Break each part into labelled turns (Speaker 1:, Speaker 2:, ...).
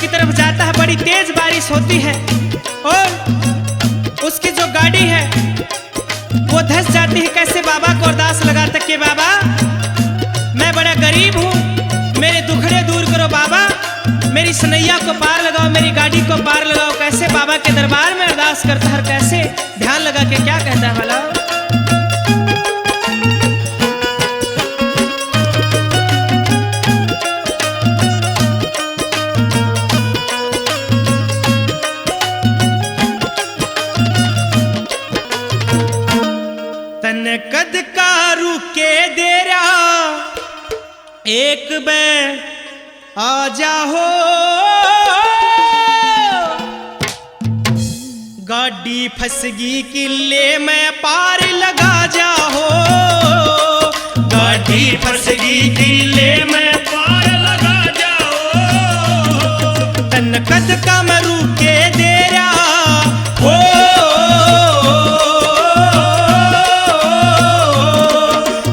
Speaker 1: की तरफ जाता है, बड़ी तेज बारिश होती है और उसकी जो गाड़ी है वो धंस जाती है। कैसे बाबा को अरदास लगाता कि बाबा मैं बड़ा गरीब हूँ, मेरे दुखड़े दूर करो बाबा, मेरी सनैया को पार लगाओ, मेरी गाड़ी को पार लगाओ। कैसे बाबा के दरबार में अरदास करता है, कैसे ध्यान लगा के क्या कहता है वाला। तन कद का रुके देरा एक बे आ जाओ, गाड़ी फसगी किले में पार लगा जाओ,
Speaker 2: गाड़ी फसगी किले में पार लगा जाओ।
Speaker 1: तन कद का मैं रुके देरा हो,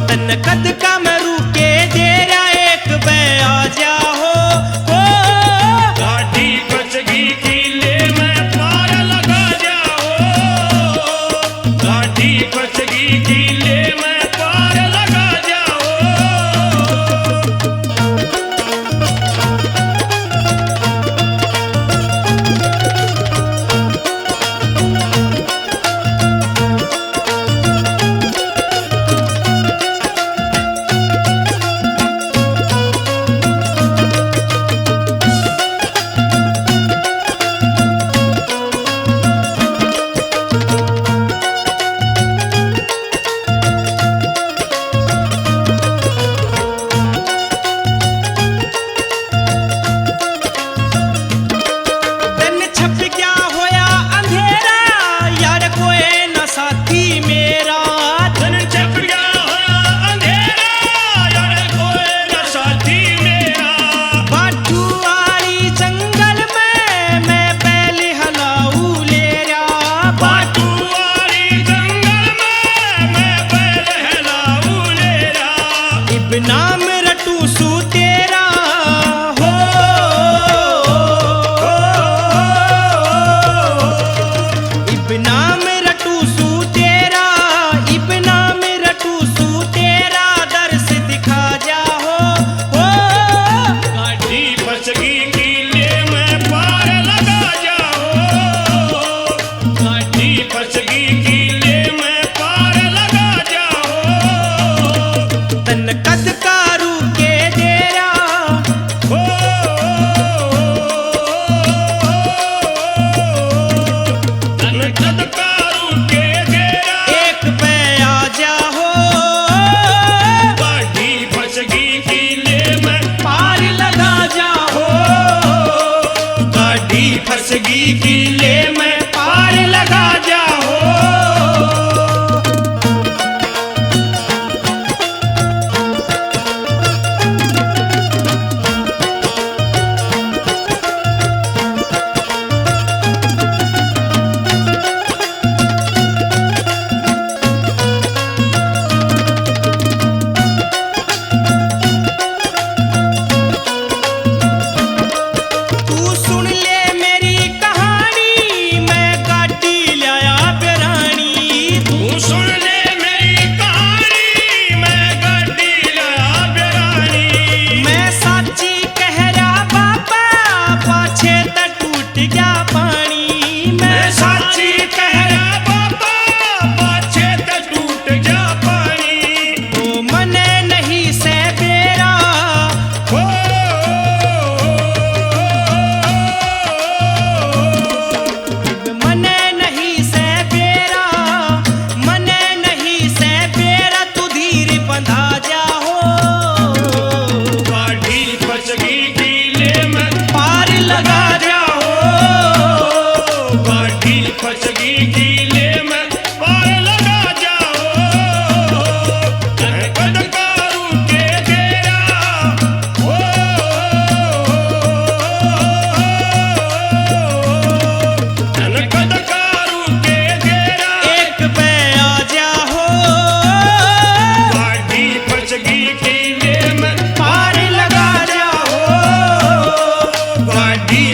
Speaker 1: तन कद का मैं रुके देरा एक बे आ जाओ।
Speaker 2: गाड़ी फसगी किले में पार लगा जाओ, गाड़ी फसगी किले में पार लगा जाओ।
Speaker 1: दिन छप गया होया अंधेरा, यार कोई न साथी मेरा।
Speaker 2: दिन छप गया होया अंधेरा, यार कोई न साथी मेरा।
Speaker 1: बाटू वाली जंगल में मैं पहले हलाऊ ले रहा,
Speaker 2: बाटू वाली जंगल में मैं पहले हलाऊ ले रहा।
Speaker 1: इब्ना में रटू सू तेरा हो, इब्ना में रटू सू तेरा, इब्ना में रटू सू तेरा, दर्श दिखा जाओ हो।
Speaker 2: गाड़ी फसगी किले में पार लगा जाओ, गाड़ी फसगी किले में पार लगा जाओ।
Speaker 1: तन कद का रुके देरा
Speaker 2: हो तन कद का रुके देरा,
Speaker 1: एक पे आ जाओ,
Speaker 2: गाड़ी फसगी किले में
Speaker 1: पार लगा जाओ,
Speaker 2: गाड़ी फसगी किले में पार लगा जाओ।
Speaker 1: तू सुन ले मेरी कहानी, मैं गाड़ी लाया बेरानी।
Speaker 2: तू सुन ले मेरी कहानी, मैं गाड़ी लाया बेरानी।
Speaker 1: मैं साची कह रहा बाबा, पाछे त टूट गया पानी।
Speaker 2: मैं साची कह रहा बाबा, पाछे ते टूट जा पानी।
Speaker 1: तो मने नहीं से बेरा
Speaker 2: हो
Speaker 1: मने नहीं से बेरा, मने नहीं से बेरा, तू धीर बंधा जाओ,
Speaker 2: गाड़ी फसगी किले में
Speaker 1: पार लगा
Speaker 2: जाओ, गाड़ी फसगी किले में पार लगा जाओ। तन कद का रुके देरा, हो तन कद का रुके देरा,
Speaker 1: एक पे आ जाओ,
Speaker 2: गाड़ी फसगी किले में
Speaker 1: पार लगा जाओ,
Speaker 2: गाड़ी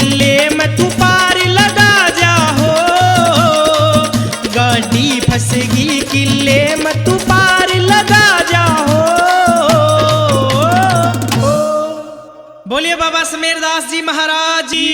Speaker 1: किले में तू पार लगा जाओ, गाड़ी फंसेगी किले में तू पार लगा जाओ। बोलिए बाबा समीरदास जी महाराज जी।